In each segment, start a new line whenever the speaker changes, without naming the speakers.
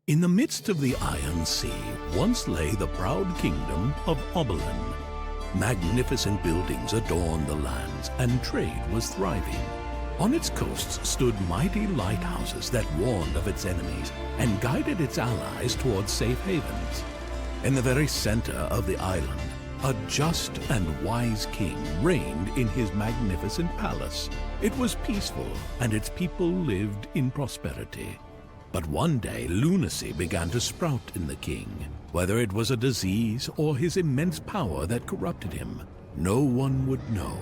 In the midst of the Iron Sea once lay the proud kingdom of Oberlin. Magnificent buildings adorned the lands, and trade was thriving. On its coasts stood mighty lighthouses that warned of its enemies and guided its allies towards safe havens. In the very center of the island, a just and wise king reigned in his magnificent palace. It was peaceful, and its people lived in prosperity. But one day, lunacy began to sprout in the king. Whether it was a disease or his immense power that corrupted him, no one would know.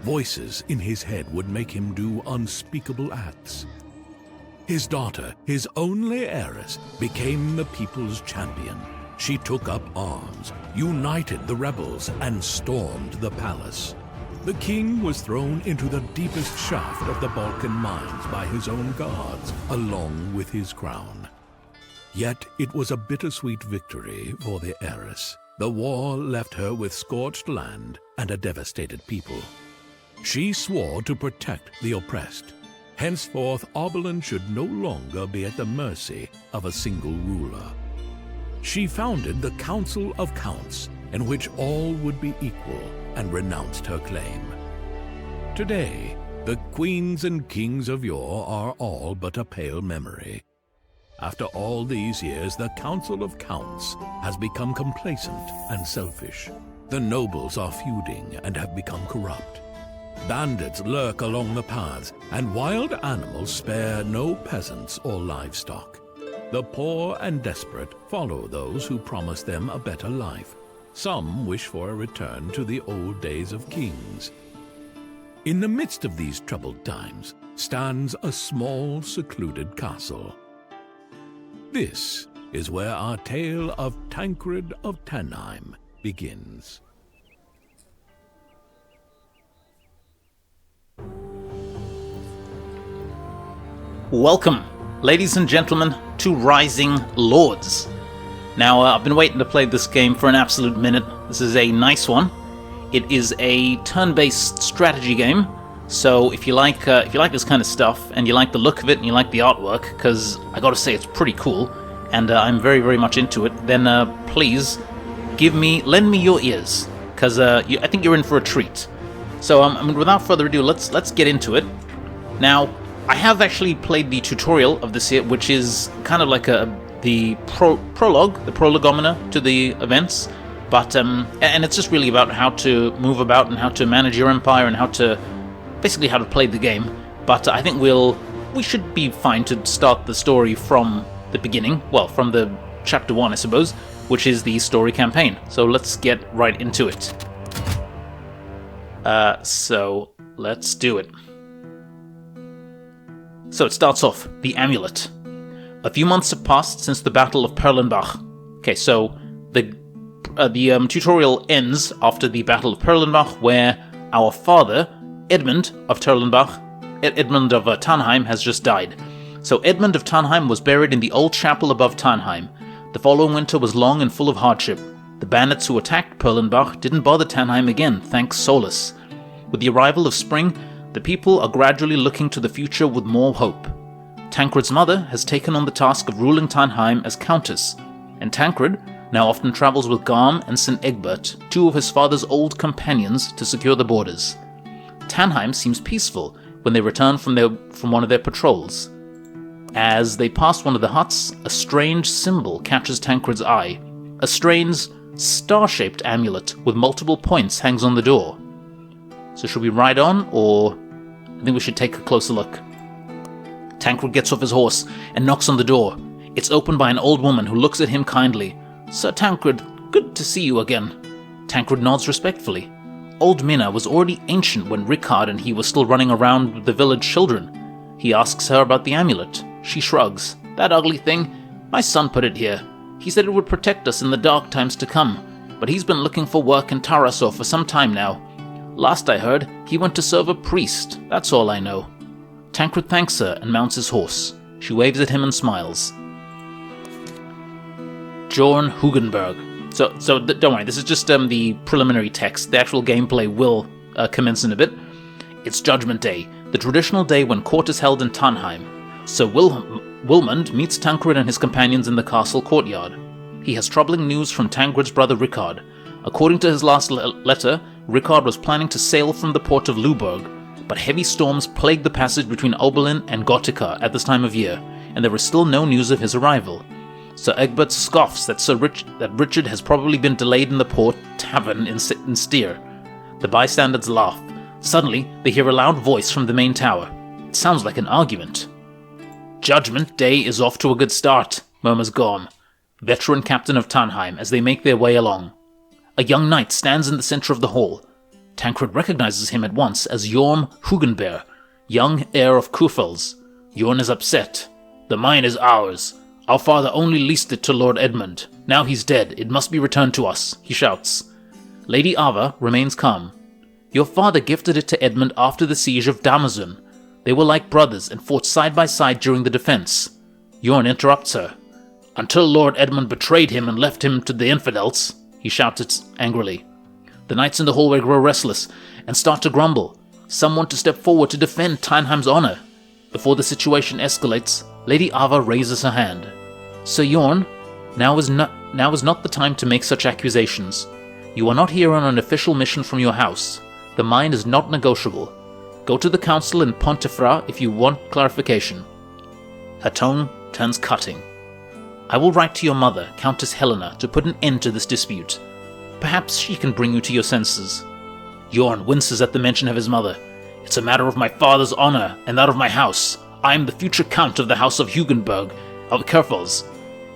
Voices in his head would make him do unspeakable acts. His daughter, his only heiress, became the people's champion. She took up arms, united the rebels, and stormed the palace. The king was thrown into the deepest shaft of the Balkan mines by his own guards, along with his crown. Yet it was a bittersweet victory for the heiress. The war left her with scorched land and a devastated people. She swore to protect the oppressed. Henceforth, Oberlin should no longer be at the mercy of a single ruler. She founded the Council of Counts, in which all would be equal, and renounced her claim. Today, the queens and kings of yore are all but a pale memory. After all these years, the Council of Counts has become complacent and selfish. The nobles are feuding and have become corrupt. Bandits lurk along the paths, and wild animals spare no peasants or livestock. The poor and desperate follow those who promise them a better life. Some wish for a return to the old days of kings. In the midst of these troubled times stands a small, secluded castle. This is where our tale of Tancred of Tannheim begins.
Welcome, ladies and gentlemen, to Rising Lords. Now, I've been waiting to play this game for an absolute minute. This is a nice one. It is a turn-based strategy game, so if you like this kind of stuff, and you like the look of it, and you like the artwork, because I gotta say it's pretty cool, and I'm very, very much into it, then please lend me your ears, because I think you're in for a treat. So, without further ado, let's get into it. Now, I have actually played the tutorial of this here, which is kind of like the prolegomena to the events, but and it's just really about how to move about and how to manage your empire and how to play the game. But I think we should be fine to start the story from the beginning, well, from the chapter 1, I suppose, which is the story campaign. So let's get right into it. So let's do it. So it starts off, the amulet. A few months have passed since the Battle of Perlenbach. Okay, so the tutorial ends after the Battle of Perlenbach, where our father, Edmund of Tannheim, has just died. So Edmund of Tannheim was buried in the old chapel above Tannheim. The following winter was long and full of hardship. The bandits who attacked Perlenbach didn't bother Tannheim again, thanks Solus. With the arrival of spring, the people are gradually looking to the future with more hope. Tancred's mother has taken on the task of ruling Tannheim as countess, and Tancred now often travels with Garm and St. Egbert, two of his father's old companions, to secure the borders. Tannheim seems peaceful when they return from one of their patrols. As they pass one of the huts, a strange symbol catches Tancred's eye. A strange, star-shaped amulet with multiple points hangs on the door. So should we ride on, or I think we should take a closer look. Tancred gets off his horse and knocks on the door. It's opened by an old woman who looks at him kindly. "Sir Tancred, good to see you again." Tancred nods respectfully. Old Minna was already ancient when Rickard and he were still running around with the village children. He asks her about the amulet. She shrugs. "That ugly thing? My son put it here. He said it would protect us in the dark times to come, but he's been looking for work in Tarasov for some time now. Last I heard, he went to serve a priest. That's all I know." Tancred thanks her and mounts his horse. She waves at him and smiles. Jorn Hugenberg. So don't worry, this is just the preliminary text. The actual gameplay will commence in a bit. It's Judgment Day, the traditional day when court is held in Tannheim. Sir Wilmund meets Tancred and his companions in the castle courtyard. He has troubling news from Tancred's brother Rickard. According to his last letter, Rickard was planning to sail from the port of Luberg, but heavy storms plagued the passage between Oberlin and Gottica at this time of year, and there is still no news of his arrival. Sir Egbert scoffs that Richard has probably been delayed in the port tavern in Steer. The bystanders laugh. Suddenly, they hear a loud voice from the main tower. It sounds like an argument. "Judgment Day is off to a good start," murmurs Gorm, veteran captain of Tannheim, as they make their way along. A young knight stands in the center of the hall. Tancred recognizes him at once as Jorm Hugenbeer, young heir of Kurfels. Jorn is upset. "The mine is ours. Our father only leased it to Lord Edmund. Now he's dead. It must be returned to us," he shouts. Lady Ava remains calm. "Your father gifted it to Edmund after the siege of Damazun. They were like brothers and fought side by side during the defense." Jorn interrupts her. "Until Lord Edmund betrayed him and left him to the infidels," he shouted angrily. The knights in the hallway grow restless and start to grumble. Some want to step forward to defend Tannheim's honor. Before the situation escalates, Lady Ava raises her hand. "Sir Jorn, now is not the time to make such accusations. You are not here on an official mission from your house. The mine is not negotiable. Go to the council in Pontefract if you want clarification." Her tone turns cutting. "I will write to your mother, Countess Helena, to put an end to this dispute. Perhaps she can bring you to your senses." Jorn winces at the mention of his mother. "It's a matter of my father's honor and that of my house. I am the future count of the house of Hugenberg, of Kerfels.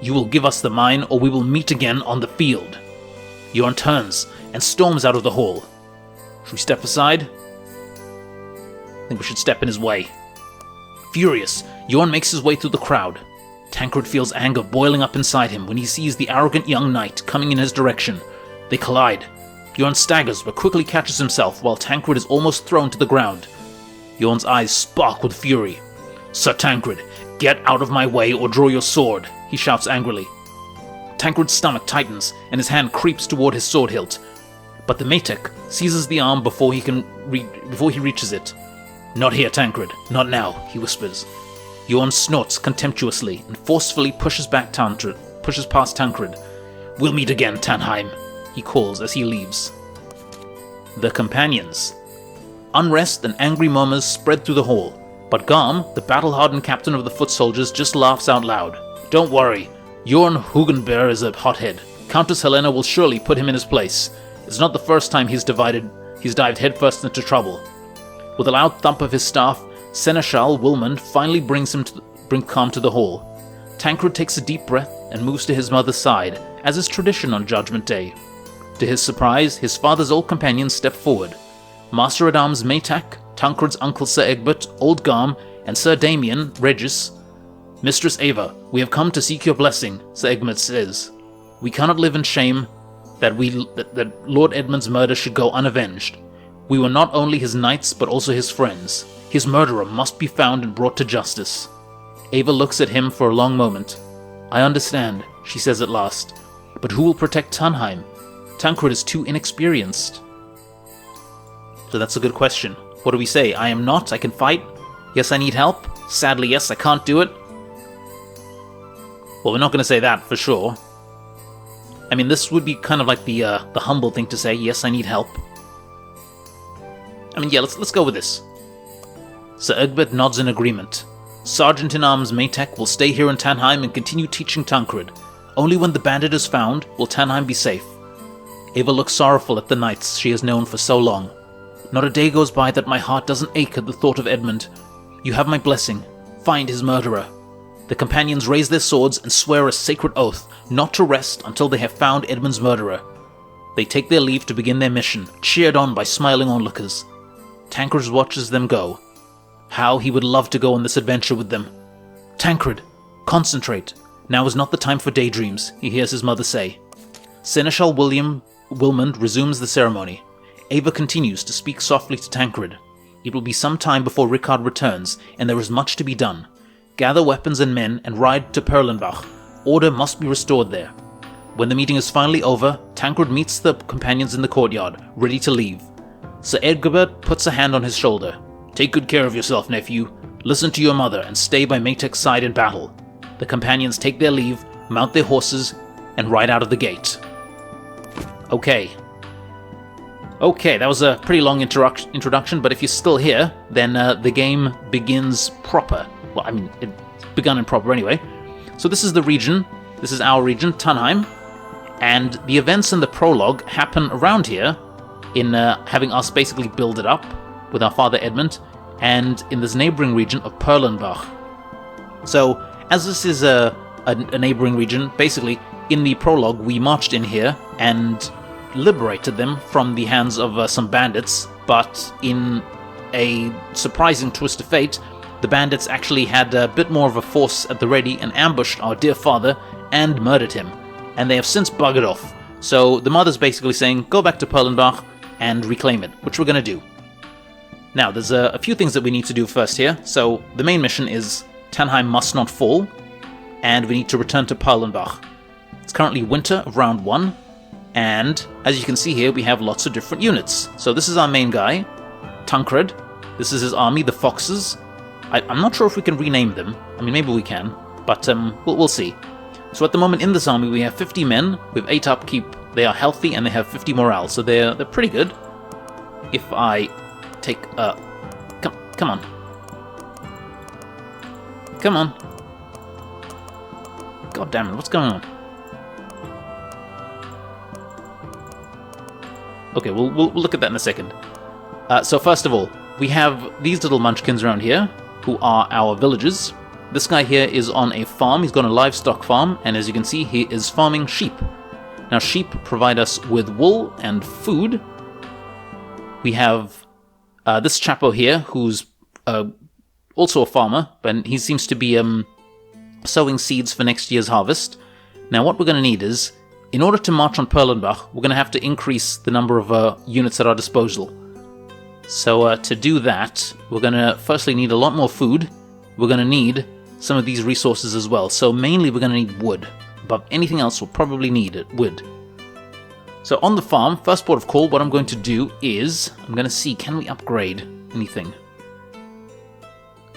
You will give us the mine, or we will meet again on the field." Jorn turns and storms out of the hall. Should we step aside? I think we should step in his way. Furious, Jorn makes his way through the crowd. Tancred feels anger boiling up inside him when he sees the arrogant young knight coming in his direction. They collide. Jorn staggers but quickly catches himself while Tancred is almost thrown to the ground. Jorn's eyes spark with fury. "Sir Tancred, get out of my way or draw your sword," he shouts angrily. Tancred's stomach tightens and his hand creeps toward his sword hilt, but the Matek seizes the arm before he reaches it. "Not here, Tancred, not now," he whispers. Jorn snorts contemptuously and forcefully pushes past Tancred. "We'll meet again, Tannheim," he calls as he leaves. The companions. Unrest and angry murmurs spread through the hall, but Garm, the battle-hardened captain of the foot soldiers, just laughs out loud. "Don't worry, Jorn Hugenbeer is a hothead. Countess Helena will surely put him in his place. It's not the first time he's dived headfirst into trouble." With a loud thump of his staff, Seneschal Wilmund finally brings calm to the hall. Tancred takes a deep breath and moves to his mother's side, as is tradition on Judgment Day. To his surprise, his father's old companions step forward. Master-at-Arms Maytak, Tancred's uncle Sir Egbert, Old Garm, and Sir Damien Regis. "Mistress Ava, we have come to seek your blessing," Sir Egbert says. "We cannot live in shame that Lord Edmund's murder should go unavenged. We were not only his knights, but also his friends. His murderer must be found and brought to justice." Ava looks at him for a long moment. "I understand," she says at last. "But who will protect Tannheim? Tancred is too inexperienced." So that's a good question. What do we say? I can fight? Yes, I need help? Sadly, yes, I can't do it? Well, we're not going to say that, for sure. I mean, this would be kind of like the humble thing to say, yes, I need help. I mean, yeah, let's go with this. Sir Egbert nods in agreement. Sergeant-in-Arms Maytek will stay here in Tannheim and continue teaching Tancred. Only when the bandit is found will Tannheim be safe. Ava looks sorrowful at the knights she has known for so long. "Not a day goes by that my heart doesn't ache at the thought of Edmund. You have my blessing. Find his murderer." The companions raise their swords and swear a sacred oath not to rest until they have found Edmund's murderer. They take their leave to begin their mission, cheered on by smiling onlookers. Tancred watches them go. How he would love to go on this adventure with them. "Tancred, concentrate. Now is not the time for daydreams," he hears his mother say. Seneschal Wilmund resumes the ceremony. Ava continues to speak softly to Tancred. It will be some time before Rickard returns, and there is much to be done. Gather weapons and men and ride to Perlenbach. Order must be restored there. When the meeting is finally over, Tancred meets the companions in the courtyard, ready to leave. Sir Egbert puts a hand on his shoulder. "Take good care of yourself, nephew. Listen to your mother and stay by Matek's side in battle. The companions take their leave, mount their horses, and ride out of the gate. Okay. Okay, that was a pretty long introduction, but if you're still here, then the game begins proper. Well, I mean, it's begun in proper anyway. So this is the region. This is our region, Tunheim. And the events in the prologue happen around here, in having us basically build it up with our father Edmund, and in this neighboring region of Perlenbach. So, as this is a neighboring region, basically, in the prologue, we marched in here and liberated them from the hands of some bandits, but in a surprising twist of fate, the bandits actually had a bit more of a force at the ready and ambushed our dear father and murdered him. And they have since buggered off. So the mother's basically saying, go back to Perlenbach and reclaim it, which we're going to do. Now, there's a few things that we need to do first here. So the main mission is Tannheim must not fall, and we need to return to Perlenbach. It's currently winter of round 1, and as you can see here, we have lots of different units. So this is our main guy, Tancred. This is his army, the Foxes. I'm not sure if we can rename them. I mean, maybe we can, but we'll see. So at the moment in this army we have 50 men with 8 upkeep, they are healthy, and they have 50 morale, so they're pretty good. If I take come on. Come on. God damn it, what's going on? Okay, we'll look at that in a second. So first of all, we have these little munchkins around here, who are our villagers. This guy here is on a farm. He's got a livestock farm, and as you can see, he is farming sheep. Now, sheep provide us with wool and food. We have this chapo here, who's also a farmer, but he seems to be sowing seeds for next year's harvest. Now, what we're going to need is, in order to march on Perlenbach, we're going to have to increase the number of units at our disposal. So to do that, we're going to firstly need a lot more food. We're going to need some of these resources as well. So mainly we're going to need wood. Above anything else, we'll probably need wood. So on the farm, first port of call, what I'm going to do is, I'm going to see, can we upgrade anything?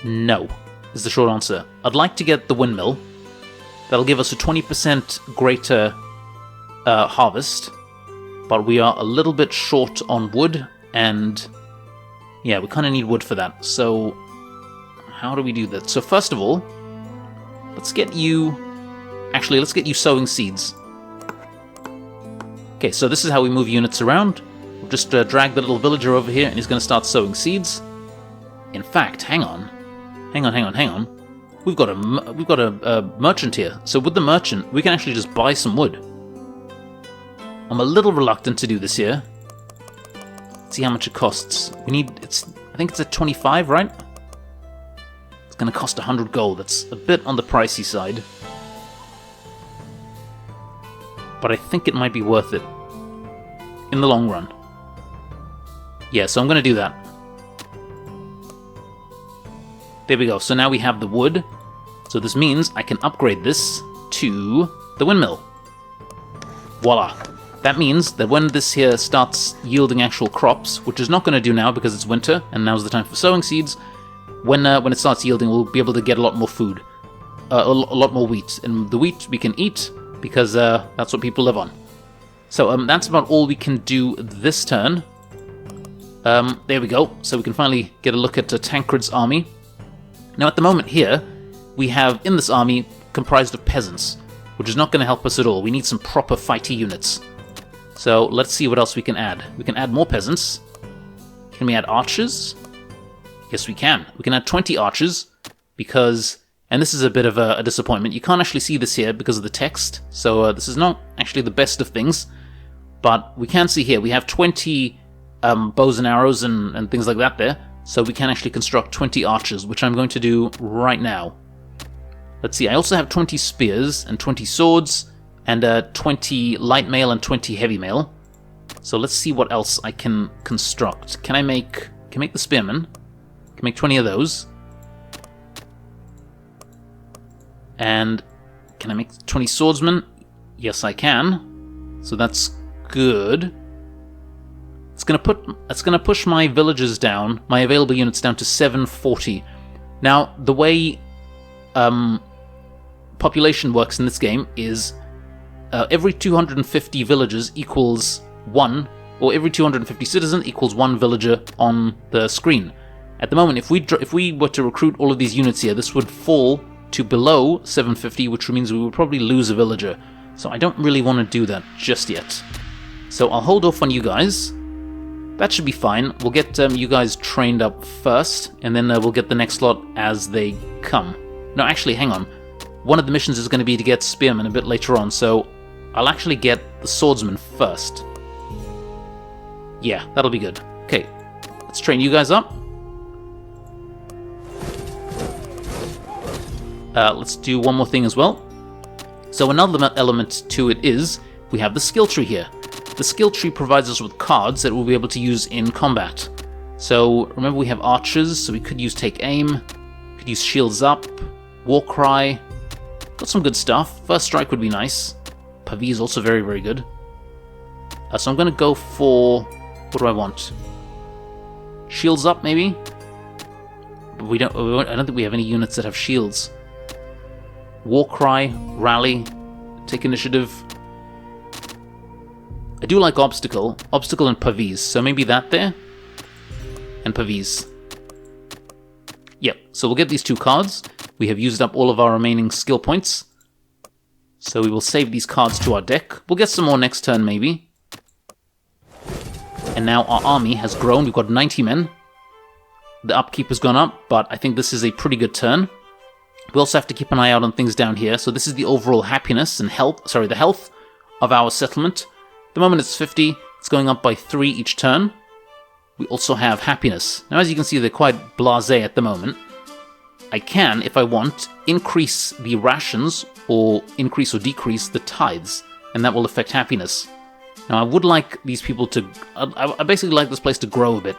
No, is the short answer. I'd like to get the windmill. That'll give us a 20% greater harvest, but we are a little bit short on wood, and yeah, we kind of need wood for that. So how do we do that? So first of all, let's get you sowing seeds. Okay, so this is how we move units around. We'll just drag the little villager over here, and he's going to start sowing seeds. In fact, hang on. We've got a merchant here. So with the merchant, we can actually just buy some wood. I'm a little reluctant to do this here. Let's see how much it costs. I think it's at 25, right? It's going to cost 100 gold. That's a bit on the pricey side. But I think it might be worth it in the long run. Yeah, so I'm going to do that. There we go. So now we have the wood. So this means I can upgrade this to the windmill. Voila. That means that when this here starts yielding actual crops, which is not going to do now because it's winter and now's the time for sowing seeds, when it starts yielding, we'll be able to get a lot more food, a lot more wheat, and the wheat we can eat because that's what people live on. So that's about all we can do this turn. There we go. So we can finally get a look at Tancred's army. Now at the moment here, we have in this army comprised of peasants, which is not going to help us at all. We need some proper fighty units. So let's see what else we can add. We can add more peasants. Can we add archers? Yes, we can. We can add 20 archers because, and this is a bit of a disappointment, you can't actually see this here because of the text, so this is not actually the best of things, but we can see here we have 20 bows and arrows and things like that there, so we can actually construct 20 archers, which I'm going to do right now. Let's see, I also have 20 spears and 20 swords, and 20 light mail and 20 heavy mail. So let's see what else I can construct. Can I make the spearmen? Can make 20 of those. And can I make 20 swordsmen? Yes, I can. So that's good. It's gonna push my villagers down, my available units down to 740. Now, the way population works in this game is every 250 villagers equals 1, or every 250 citizens equals 1 villager on the screen. At the moment, if we were to recruit all of these units here, this would fall to below 750, which means we would probably lose a villager. So I don't really want to do that just yet. So I'll hold off on you guys. That should be fine. We'll get you guys trained up first, and then we'll get the next lot as they come. No, actually, hang on. One of the missions is going to be to get spearmen a bit later on, so I'll actually get the swordsman first. Yeah, that'll be good. Okay, let's train you guys up. Let's do one more thing as well. So another element to it is we have the skill tree here. The skill tree provides us with cards that we'll be able to use in combat. So remember, we have archers, so we could use take aim, could use shields up, war cry. Got some good stuff. First strike would be nice. Pavi is also very, very good. So I'm going to go for... what do I want? Shields up, maybe? But I don't think we have any units that have shields. War cry, rally, take initiative. I do like obstacle and Pavis, so maybe that there. And Pavis. Yep, so we'll get these 2 cards. We have used up all of our remaining skill points. So we will save these cards to our deck. We'll get some more next turn, maybe. And now our army has grown. We've got 90 men. The upkeep has gone up, but I think this is a pretty good turn. We also have to keep an eye out on things down here. So this is the overall happiness and health, the health of our settlement. At the moment it's 50. It's going up by 3 each turn. We also have happiness. Now, as you can see, they're quite blasé at the moment. I can, if I want, increase the rations or increase or decrease the tithes, and that will affect happiness. Now, I would like these people to... I basically like this place to grow a bit.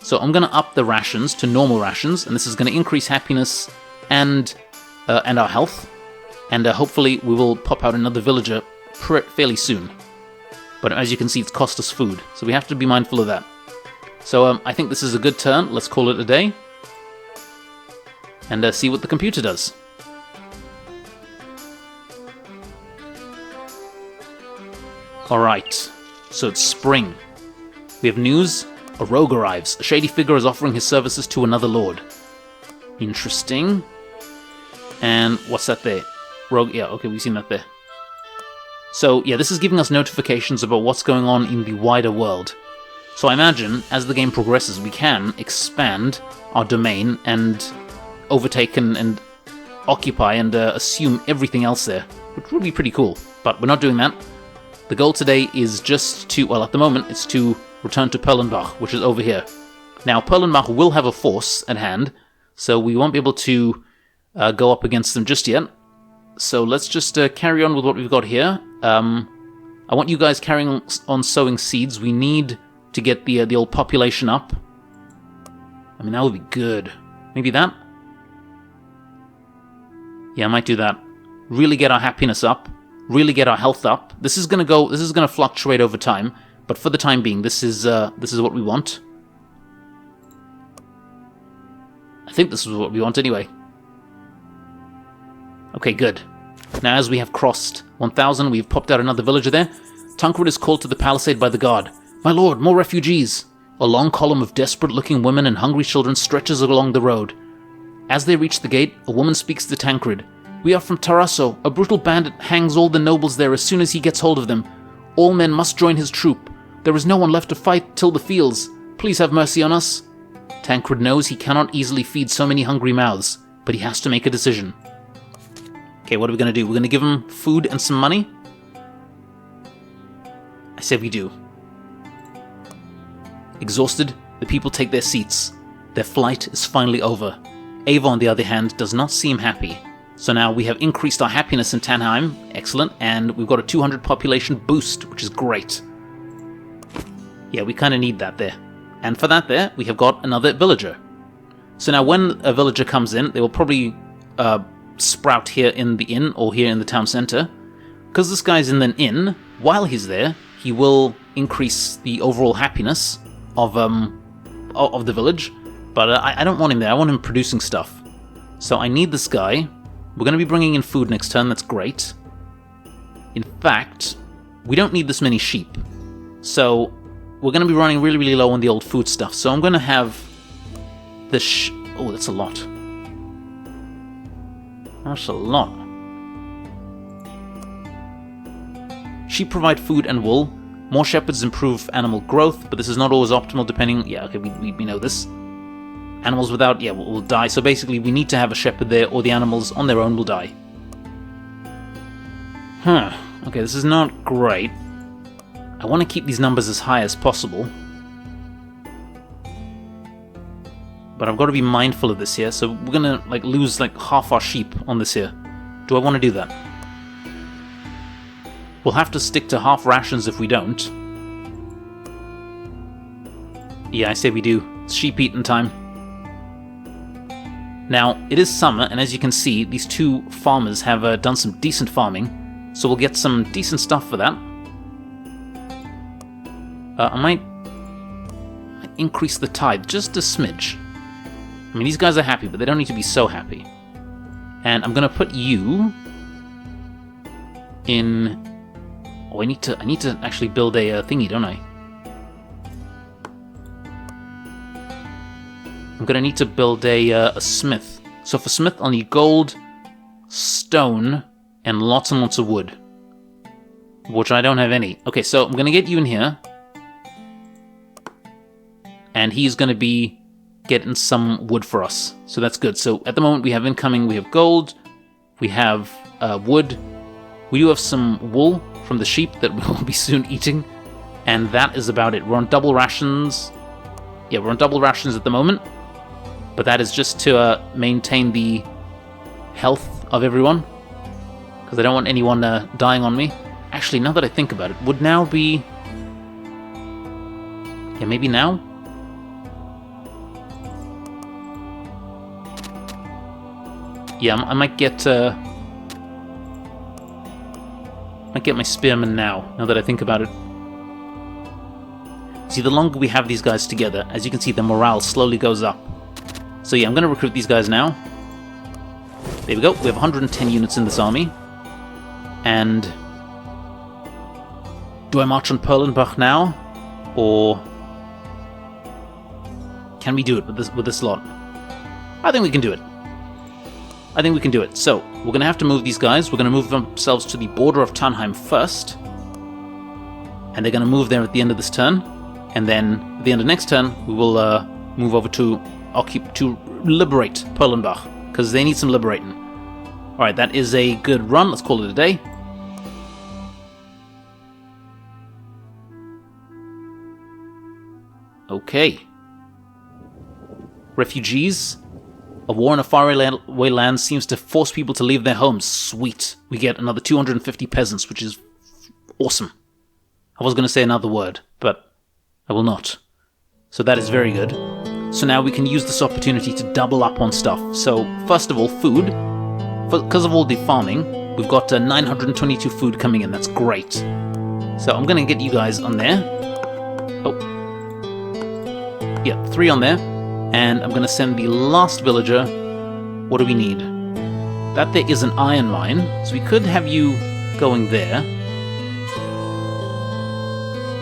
So I'm going to up the rations to normal rations, and this is going to increase happiness and our health. And hopefully we will pop out another villager fairly soon. But as you can see, it's cost us food, so we have to be mindful of that. So I think this is a good turn. Let's call it a day. And see what the computer does. Alright, so it's spring. We have news. A rogue arrives. A shady figure is offering his services to another lord. Interesting. And what's that there? Rogue, yeah, okay, we've seen that there. So, yeah, this is giving us notifications about what's going on in the wider world. So I imagine, as the game progresses, we can expand our domain and overtake and occupy and assume everything else there, which would be pretty cool. But we're not doing that. The goal today is just to, well, at the moment, it's to return to Perlenbach, which is over here. Now, Perlenbach will have a force at hand, so we won't be able to go up against them just yet. So let's just carry on with what we've got here. I want you guys carrying on sowing seeds. We need to get the old population up. I mean, that would be good. Maybe that? Yeah, I might do that. Really get our happiness up. Really get our health up. This is gonna fluctuate over time, but for the time being, this is what we want. I think this is what we want anyway. Okay, good. Now, as we have crossed 1,000, we've popped out another villager there. Tancred is called to the palisade by the guard. My lord, more refugees! A long column of desperate-looking women and hungry children stretches along the road. As they reach the gate, a woman speaks to Tancred. We are from Tarasso. A brutal bandit hangs all the nobles there as soon as he gets hold of them. All men must join his troop. There is no one left to fight till the fields. Please have mercy on us. Tancred knows he cannot easily feed so many hungry mouths, but he has to make a decision. Okay, what are we going to do? We're going to give him food and some money? I said we do. Exhausted, the people take their seats. Their flight is finally over. Ava, on the other hand, does not seem happy. So now we have increased our happiness in Tannheim, excellent, and we've got a 200 population boost, which is great. Yeah, we kind of need that there. And for that there, we have got another villager. So now when a villager comes in, they will probably sprout here in the inn or here in the town center. Because this guy's in an inn, while he's there, he will increase the overall happiness of the village. But I don't want him there, I want him producing stuff. So I need this guy. We're going to be bringing in food next turn. That's great. In fact, we don't need this many sheep. So we're going to be running really, really low on the old food stuff. So I'm going to have this... Oh, that's a lot. That's a lot. Sheep provide food and wool. More shepherds improve animal growth, but this is not always optimal depending... Yeah, okay, we know this. Animals without... Yeah, will die. So basically, we need to have a shepherd there, or the animals on their own will die. Okay, this is not great. I want to keep these numbers as high as possible. But I've got to be mindful of this here, so we're gonna lose half our sheep on this here. Do I want to do that? We'll have to stick to half rations if we don't. Yeah, I say we do. It's sheep eating time. Now, it is summer, and as you can see, these two farmers have done some decent farming, so we'll get some decent stuff for that. I might increase the tithe just a smidge. I mean, these guys are happy, but they don't need to be so happy. And I'm gonna put you in... Oh, I need to actually build a thingy, don't I? I'm gonna need to build a smith. So for smith, I'll need gold, stone, and lots of wood. Which I don't have any. Okay, so I'm gonna get you in here. And he's gonna be getting some wood for us. So that's good. So at the moment we have incoming, we have gold, we have wood, we do have some wool from the sheep that we'll be soon eating, and that is about it. We're on double rations. Yeah, we're on double rations at the moment, but that is just to maintain the health of everyone, because I don't want anyone dying on me. Actually, now that I think about it, would now be... Yeah, maybe now? Yeah, I might get my spearmen now that I think about it. See, the longer we have these guys together, as you can see, the morale slowly goes up. So yeah, I'm going to recruit these guys now. There we go. We have 110 units in this army. And do I march on Perlenbach now, or can we do it with this lot? I think we can do it. I think we can do it. So, we're going to have to move these guys. We're going to move themselves to the border of Tannheim first. And they're going to move there at the end of this turn. And then, at the end of next turn, we will move over to liberate Perlenbach. Because they need some liberating. Alright, that is a good run. Let's call it a day. Okay. Refugees. A war in a faraway land seems to force people to leave their homes. Sweet. We get another 250 peasants, which is awesome. I was going to say another word, but I will not. So that is very good. So now we can use this opportunity to double up on stuff. So, first of all, food. Because of all the farming, we've got 922 food coming in. That's great. So I'm going to get you guys on there. Oh. Yeah, 3 on there. And I'm going to send the last villager. What do we need? That there is an iron mine, so we could have you going there.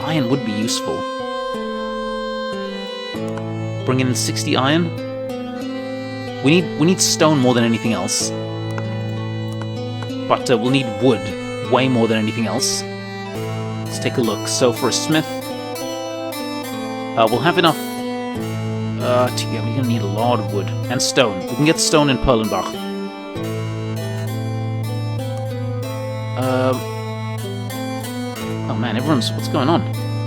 Iron would be useful. Bring in 60 iron. We need stone more than anything else. But we'll need wood way more than anything else. Let's take a look. So for a smith, we'll have enough. Yeah, we're gonna need a lot of wood and stone. We can get stone in Perlenbach. Oh man, what's going on?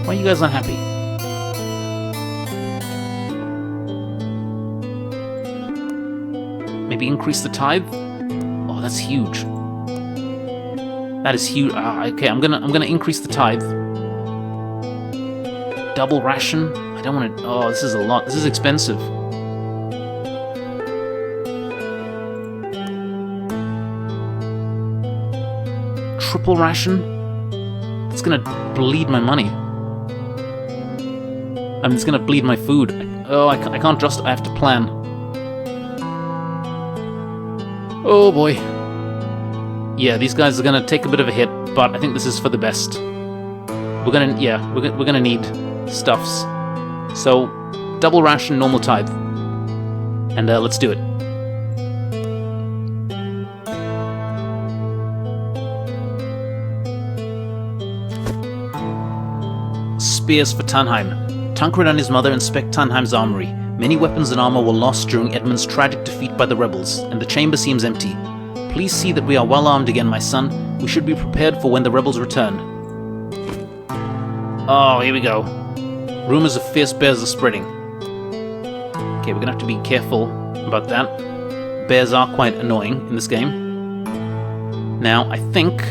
Why are you guys unhappy? Maybe increase the tithe? Oh, that's huge. That is huge. Okay, I'm gonna increase the tithe. Double ration. I don't want to... Oh, this is a lot. This is expensive. Triple ration? It's gonna bleed my money. I mean, it's gonna bleed my food. I can't just... I have to plan. Oh boy. Yeah, these guys are gonna take a bit of a hit, but I think this is for the best. We're gonna need stuffs. So, double ration, normal tithe. And let's do it. Spears for Tannheim. Tancred and his mother inspect Tannheim's armory. Many weapons and armor were lost during Edmund's tragic defeat by the rebels, and the chamber seems empty. Please see that we are well armed again, my son. We should be prepared for when the rebels return. Oh, here we go. Rumors of fierce bears are spreading. Okay, we're gonna have to be careful about that. Bears are quite annoying in this game. Now, I think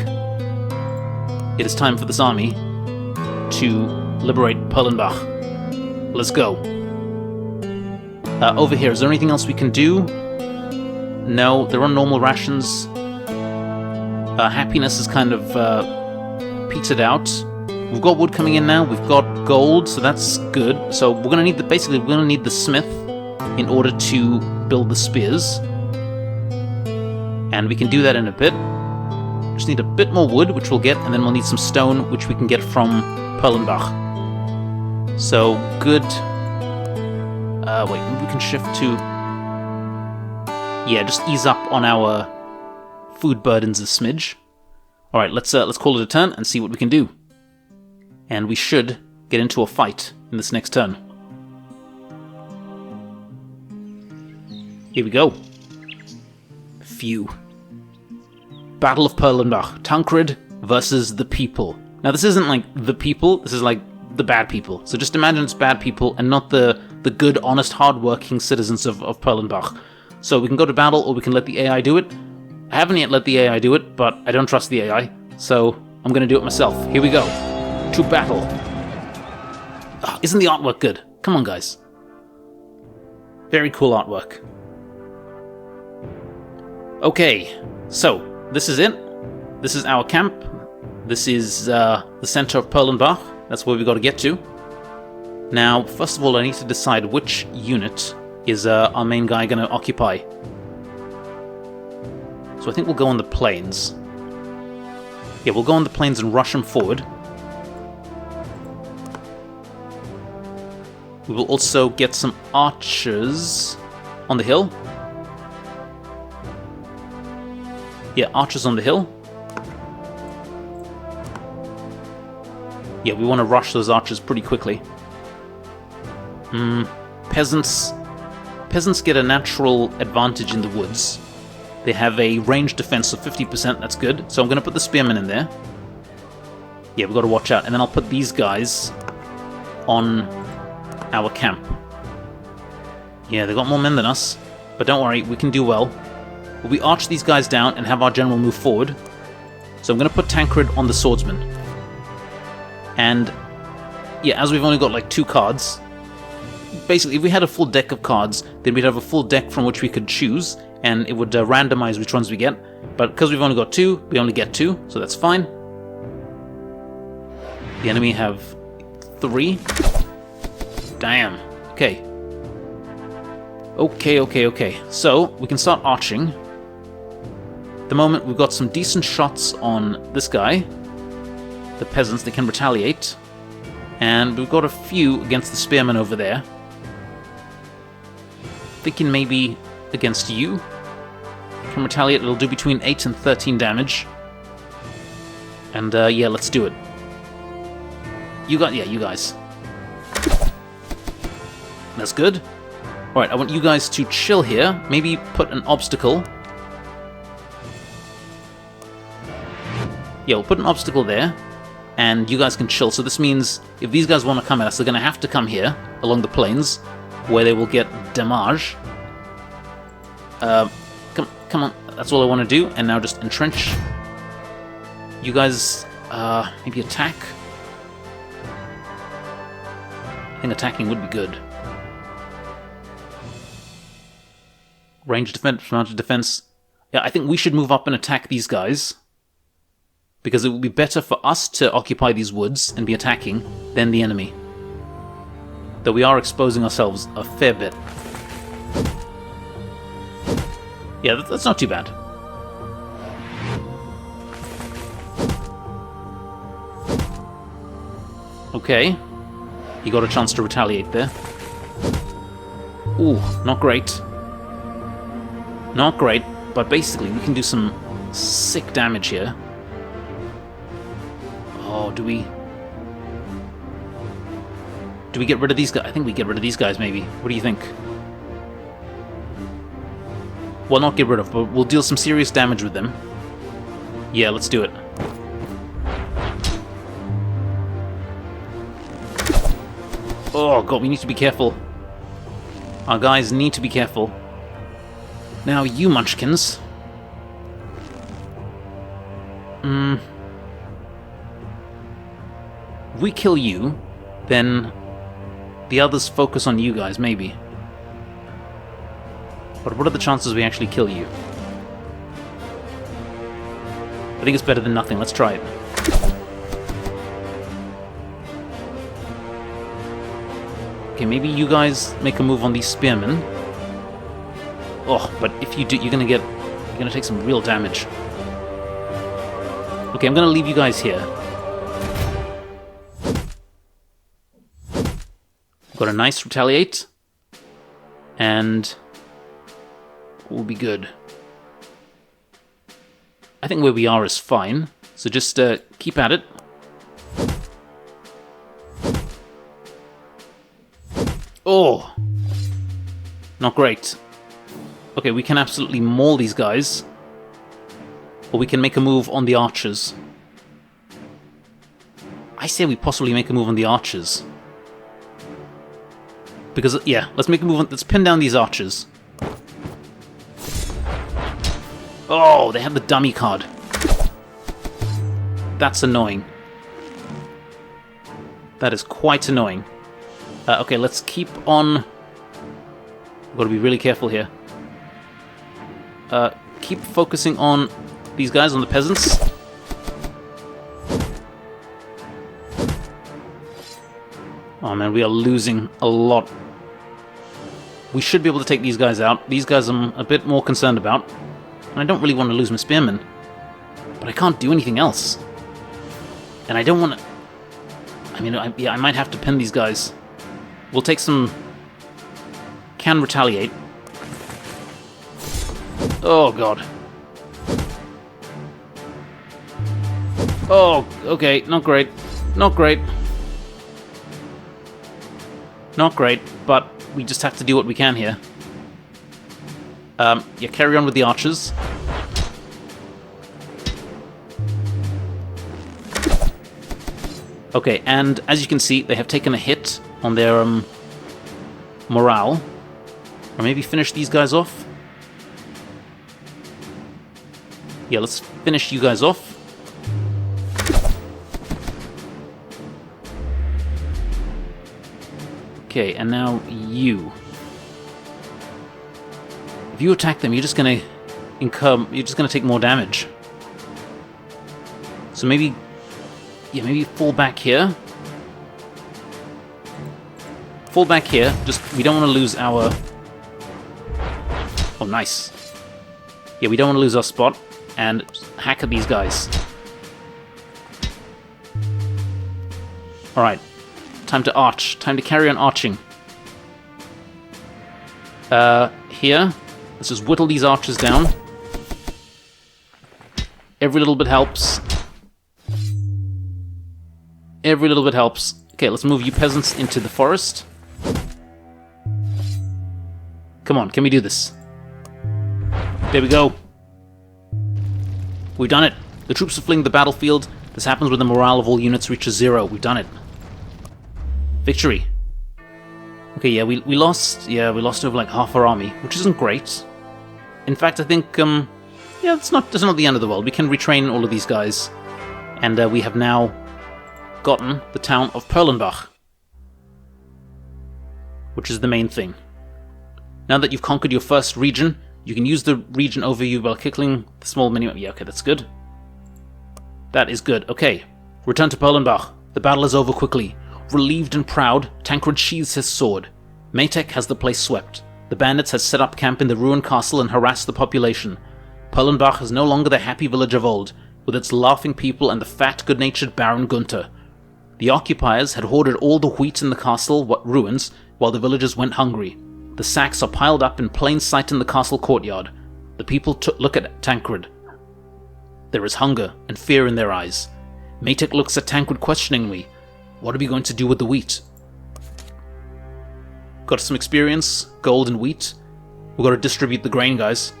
it is time for this army to liberate Perlenbach. Let's go. Over here, is there anything else we can do? No, they're on normal rations. Happiness is kind of petered out. We've got wood coming in now. We've got gold, so that's good. So we're gonna need we're gonna need the smith in order to build the spears, and we can do that in a bit. Just need a bit more wood, which we'll get, and then we'll need some stone, which we can get from Perlenbach. So good. Wait, maybe we can shift to. Yeah, just ease up on our food burdens a smidge. All right, let's call it a turn and see what we can do. And we should get into a fight in this next turn. Here we go. Phew. Battle of Perlenbach. Tancred versus the people. Now this isn't like the people, this is like the bad people. So just imagine it's bad people and not the good, honest, hard-working citizens of Perlenbach. So we can go to battle or we can let the AI do it. I haven't yet let the AI do it, but I don't trust the AI. So I'm going to do it myself. Here we go. To battle. Oh, isn't the artwork good? Come on, guys. Very cool artwork. Okay, so this is it. This is our camp. This is the center of Perlenbach. That's where we got to get to. Now, first of all, I need to decide which unit is our main guy going to occupy. So I think we'll go on the plains. Yeah, we'll go on the plains and rush him forward. We will also get some archers on the hill. Yeah, archers on the hill. Yeah, we want to rush those archers pretty quickly. Peasants get a natural advantage in the woods. They have a range defense of 50%, that's good. So I'm going to put the spearmen in there. Yeah, we've got to watch out. And then I'll put these guys on our camp. Yeah, they've got more men than us. But don't worry, we can do well. We arch these guys down and have our general move forward. So I'm going to put Tancred on the swordsman. And yeah, as we've only got like 2 cards, basically if we had a full deck of cards, then we'd have a full deck from which we could choose, and it would randomize which ones we get. But because we've only got 2, we only get 2, so that's fine. The enemy have 3. Damn. Okay. Okay. So we can start arching. At the moment we've got some decent shots on this guy. The peasants, they can retaliate. And we've got a few against the spearmen over there. Thinking maybe against you. Can retaliate, it'll do between 8 and 13 damage. And yeah, let's do it. You guys. That's good. Alright, I want you guys to chill here. Maybe put an obstacle. Yeah, we'll put an obstacle there. And you guys can chill. So this means if these guys want to come at us, they're going to have to come here along the plains, where they will get damage. Come on, that's all I want to do. And now just entrench. You guys, maybe attack. I think attacking would be good. Range defense, mounted defense. Yeah, I think we should move up and attack these guys. Because it would be better for us to occupy these woods and be attacking than the enemy. Though we are exposing ourselves a fair bit. Yeah, that's not too bad. Okay. He got a chance to retaliate there. Ooh, not great. Not great, but basically we can do some sick damage here. Oh, do we get rid of these guys? I think we get rid of these guys, maybe. What do you think? Well, not get rid of, but we'll deal some serious damage with them. Yeah, let's do it. Oh god, we need to be careful. Our guys need to be careful. Now, you munchkins. If we kill you, then the others focus on you guys, maybe. But what are the chances we actually kill you? I think it's better than nothing. Let's try it. Okay, maybe you guys make a move on these spearmen. Oh, but if you do, you're gonna take some real damage. Okay, I'm gonna leave you guys here. Got a nice retaliate, and we'll be good. I think where we are is fine, so just keep at it. Oh! Not great. Okay, we can absolutely maul these guys. Or we can make a move on the archers. I say we possibly make a move on the archers. Because, yeah, let's make a move on... Let's pin down these archers. Oh, they have the dummy card. That's annoying. That is quite annoying. Okay, let's keep on... We've got to be really careful here. Keep focusing on these guys, on the peasants. Oh man, we are losing a lot. We should be able to take these guys out. These guys I'm a bit more concerned about. And I don't really want to lose my spearmen. But I can't do anything else. And I don't want to... I mean, I might have to pin these guys. We'll take some... Can retaliate. Oh, God. Oh, okay. Not great. Not great. Not great, but we just have to do what we can here. Yeah, carry on with the archers. Okay, and as you can see, they have taken a hit on their morale. Or maybe finish these guys off. Yeah, let's finish you guys off. Okay, and now you. If you attack them, you're just gonna take more damage. So maybe, yeah, maybe fall back here. Fall back here. Just, we don't want to lose our... Oh, nice. Yeah, we don't want to lose our spot. And hack at these guys. Alright. Time to arch. Time to carry on arching. Here. Let's just whittle these archers down. Every little bit helps. Every little bit helps. Okay, let's move you peasants into the forest. Come on, can we do this? There we go. We've done it. The troops are fleeing the battlefield. This happens when the morale of all units reaches 0. We've done it. Victory. Okay, yeah, we lost. Yeah, we lost over like half our army, which isn't great. In fact, I think yeah, it's not the end of the world. We can retrain all of these guys, and we have now gotten the town of Perlenbach, which is the main thing. Now that you've conquered your first region, you can use the region overview while clicking the small minimap. Yeah, okay, that's good. That is good. Okay, return to Perlenbach. The battle is over quickly. Relieved and proud, Tancred sheathes his sword. Maytek has the place swept. The bandits had set up camp in the ruined castle and harassed the population. Perlenbach is no longer the happy village of old, with its laughing people and the fat, good-natured Baron Gunther. The occupiers had hoarded all the wheat in the castle ruins, while the villagers went hungry. The sacks are piled up in plain sight in the castle courtyard. The people look at Tancred. There is hunger and fear in their eyes. Matek looks at Tancred questioningly. What are we going to do with the wheat? Got some experience, gold and wheat. We've got to distribute the grain, guys.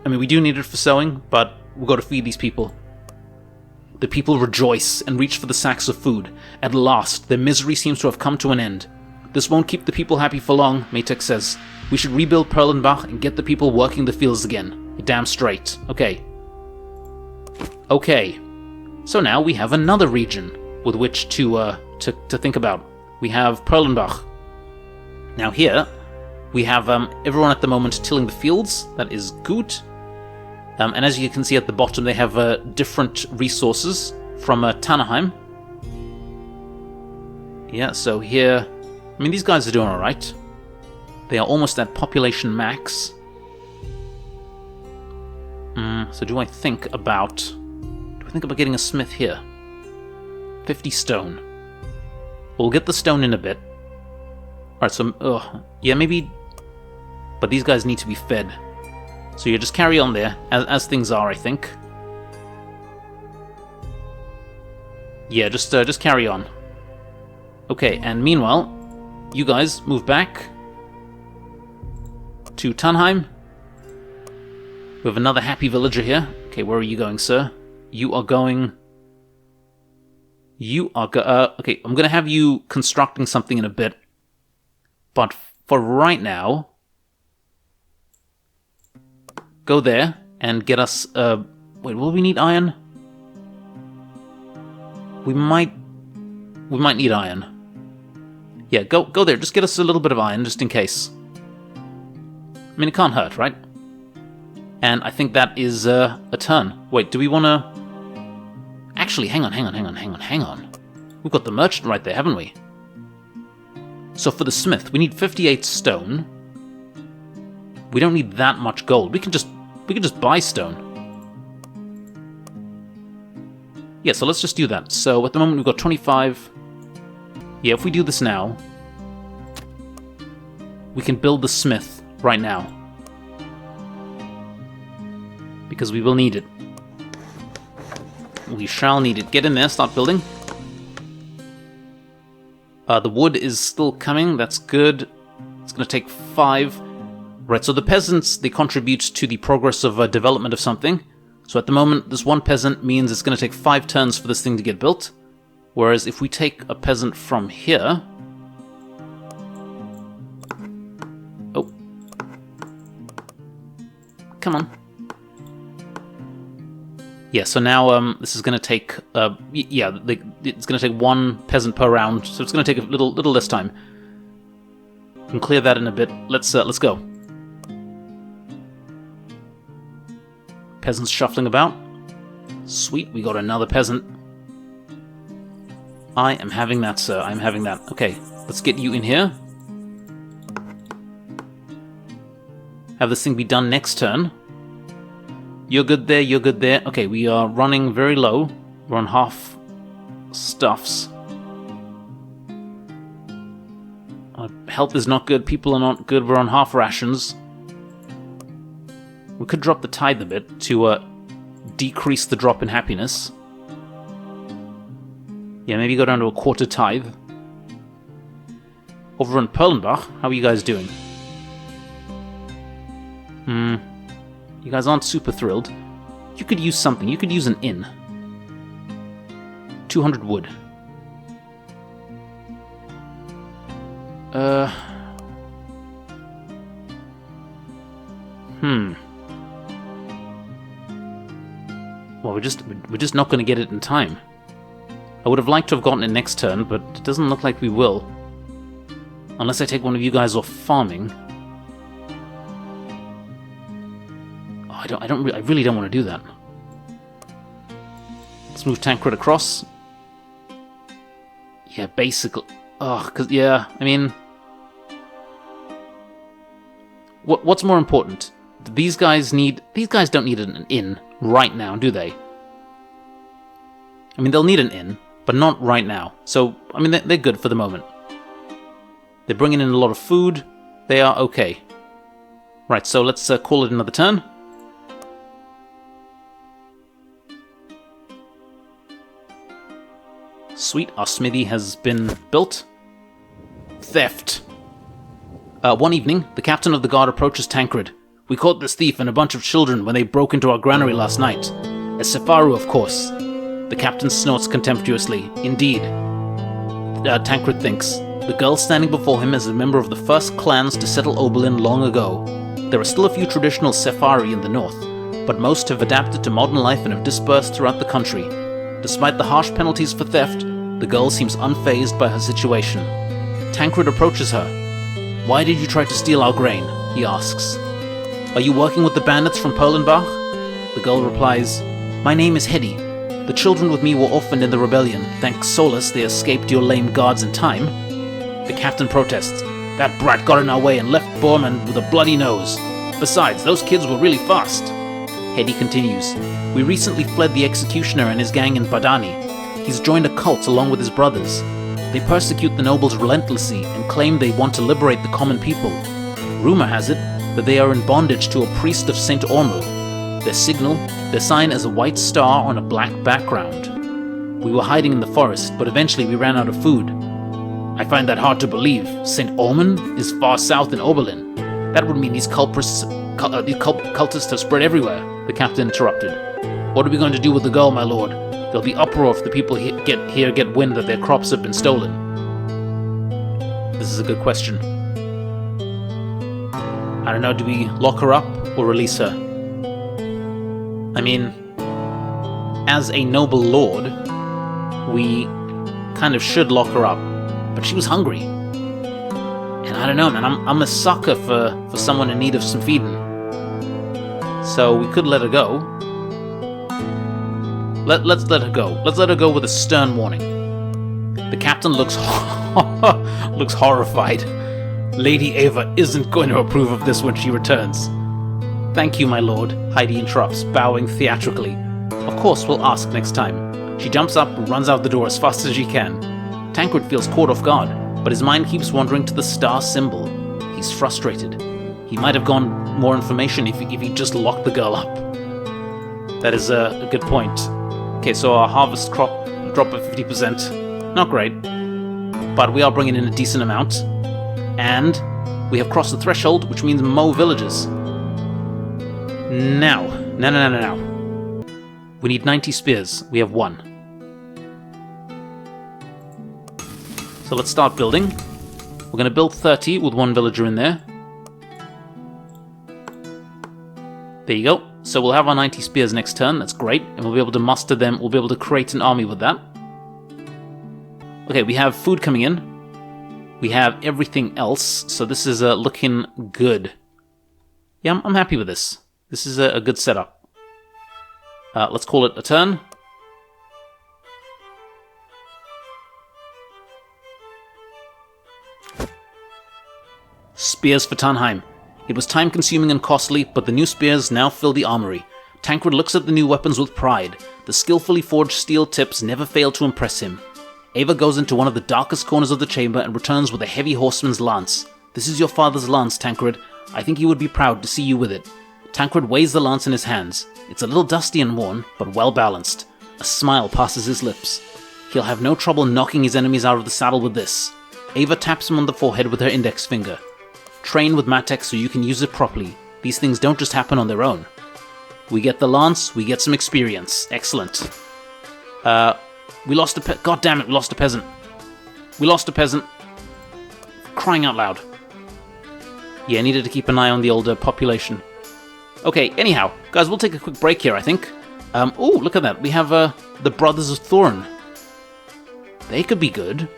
I mean, we do need it for sowing, but we've got to feed these people. The people rejoice and reach for the sacks of food. At last, their misery seems to have come to an end. This won't keep the people happy for long, Matek says. We should rebuild Perlenbach and get the people working the fields again. You're damn straight. Okay. Okay. So now we have another region with which to think about. We have Perlenbach. Now here, we have everyone at the moment tilling the fields. That is good. And as you can see at the bottom, they have different resources from Tannheim. Yeah, so here... I mean, these guys are doing alright. They are almost at population max. So do I think about getting a smith here? 50 stone. We'll get the stone in a bit. Alright, so... yeah, maybe... But these guys need to be fed. So you just carry on there, as things are, I think. Yeah, just carry on. Okay, and meanwhile, you guys move back to Tannheim. We have another happy villager here. Okay, where are you going, sir? You are going... okay, I'm gonna have you constructing something in a bit. But for right now... Go there and get us, wait, will we need iron? We might need iron. Yeah, go there, just get us a little bit of iron, just in case. I mean, it can't hurt, right? And I think that is, a turn. Wait, do we wanna... Actually, hang on. We've got the merchant right there, haven't we? So for the smith, we need 58 stone. We don't need that much gold. We can just buy stone. Yeah, so let's just do that. So at the moment we've got 25. Yeah, if we do this now, we can build the smith right now. Because we will need it. We shall need it. Get in there, start building. The wood is still coming, that's good. It's gonna take 5. Right, so the peasants, they contribute to the progress of development of something. So at the moment, this one peasant means it's going to take 5 turns for this thing to get built. Whereas if we take a peasant from here... Oh. Come on. Yeah, so now this is going to take... yeah, it's going to take 1 peasant per round, so it's going to take a little less time. We can clear that in a bit. Let's go. Peasants shuffling about. Sweet, we got another peasant. I am having that, sir. I'm having that. Okay, let's get you in here. Have this thing be done next turn. You're good there, you're good there. Okay, we are running very low. We're on half stuffs. Health is not good, people are not good. We're on half rations. We could drop the tithe a bit to decrease the drop in happiness. Yeah, maybe go down to a quarter tithe. Over in Perlenbach, how are you guys doing? You guys aren't super thrilled. You could use something. You could use an inn. 200 wood. Well, we're just not going to get it in time. I would have liked to have gotten it next turn, but it doesn't look like we will. Unless I take one of you guys off farming. Oh, I really don't want to do that. Let's move Tancred across. Yeah, basically. Oh, cause yeah, I mean, what's more important? These guys don't need an inn right now, do they? I mean, they'll need an inn, but not right now. So, I mean, they're good for the moment. They're bringing in a lot of food. They are okay. Right, so let's call it another turn. Sweet, our smithy has been built. Theft. One evening, the captain of the guard approaches Tancred. We caught this thief and a bunch of children when they broke into our granary last night. A Sepharu, of course. The captain snorts contemptuously. Indeed. Tancred thinks. The girl standing before him is a member of the first clans to settle Oberlin long ago. There are still a few traditional Sephari in the north, but most have adapted to modern life and have dispersed throughout the country. Despite the harsh penalties for theft, the girl seems unfazed by her situation. Tancred approaches her. Why did you try to steal our grain? He asks. Are you working with the bandits from Perlenbach? The girl replies, My name is Hedy. The children with me were orphaned in the rebellion. Thanks Solus, they escaped your lame guards in time. The captain protests. That brat got in our way and left Borman with a bloody nose. Besides, those kids were really fast. Hedy continues. We recently fled the executioner and his gang in Badani. He's joined a cult along with his brothers. They persecute the nobles relentlessly and claim they want to liberate the common people. Rumor has it that they are in bondage to a priest of Saint Ormu. Their sign is a white star on a black background. We were hiding in the forest, but eventually we ran out of food. I find that hard to believe. Saint Ormond is far south in Oberlin. That would mean these cultists have spread everywhere, the captain interrupted. What are we going to do with the girl, my lord? There'll be uproar if the people get wind that their crops have been stolen. This is a good question. I don't know, do we lock her up or release her? I mean, as a noble lord, we kind of should lock her up, but she was hungry. And I don't know, man, I'm a sucker for someone in need of some feeding. So we could let her go. Let's let her go. Let's let her go with a stern warning. The captain looks looks horrified. Lady Ava isn't going to approve of this when she returns. Thank you, my lord, Heidi interrupts, bowing theatrically. Of course, we'll ask next time. She jumps up and runs out the door as fast as she can. Tancred feels caught off guard, but his mind keeps wandering to the star symbol. He's frustrated. He might have gone more information if he just locked the girl up. That is a good point. Okay, so our harvest crop dropped by 50%. Not great, but we are bringing in a decent amount. And we have crossed the threshold, which means more villages. Now. We need 90 spears. We have 1. So let's start building. We're going to build 30 with 1 villager in there. There you go. So we'll have our 90 spears next turn. That's great. And we'll be able to muster them. We'll be able to create an army with that. Okay, we have food coming in. We have everything else. So this is looking good. Yeah, I'm happy with this. This is a good setup. Let's call it a turn. Spears for Tanheim. It was time-consuming and costly, but the new spears now fill the armory. Tancred looks at the new weapons with pride. The skillfully forged steel tips never fail to impress him. Ava goes into one of the darkest corners of the chamber and returns with a heavy horseman's lance. This is your father's lance, Tancred. I think he would be proud to see you with it. Tancred weighs the lance in his hands. It's a little dusty and worn, but well balanced. A smile passes his lips. He'll have no trouble knocking his enemies out of the saddle with this. Ava taps him on the forehead with her index finger. Train with Matek so you can use it properly. These things don't just happen on their own. We get the lance, we get some experience. Excellent. We lost a God damn it, we lost a peasant. We lost a peasant. Crying out loud. Yeah, needed to keep an eye on the older population. Okay, anyhow, guys, we'll take a quick break here, I think. Oh, look at that. We have the Brothers of Thorn. They could be good.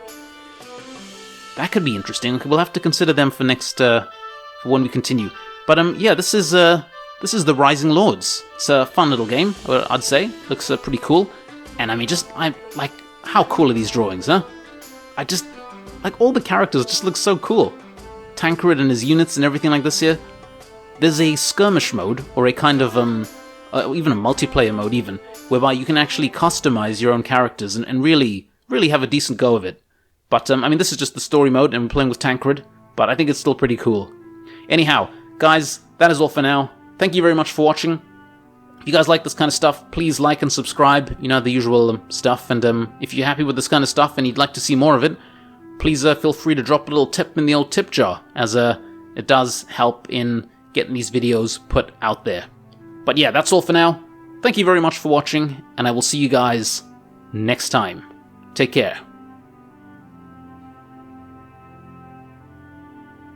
That could be interesting. We'll have to consider them for next, for when we continue. But yeah, this is the Rising Lords. It's a fun little game, I'd say. Looks pretty cool. And I mean, like, how cool are these drawings, huh? Like, all the characters just look so cool. Tancred and his units and everything like this here. There's a skirmish mode, or a kind of, even a multiplayer mode even, whereby you can actually customize your own characters and really really have a decent go of it. But, I mean, this is just the story mode, and we're playing with Tancred, but I think it's still pretty cool. Anyhow, guys, that is all for now. Thank you very much for watching. If you guys like this kind of stuff, please like and subscribe, you know, the usual stuff, and if you're happy with this kind of stuff and you'd like to see more of it, please feel free to drop a little tip in the old tip jar, as it does help in getting these videos put out there. But yeah, that's all for now. Thank you very much for watching, and I will see you guys next time. Take care.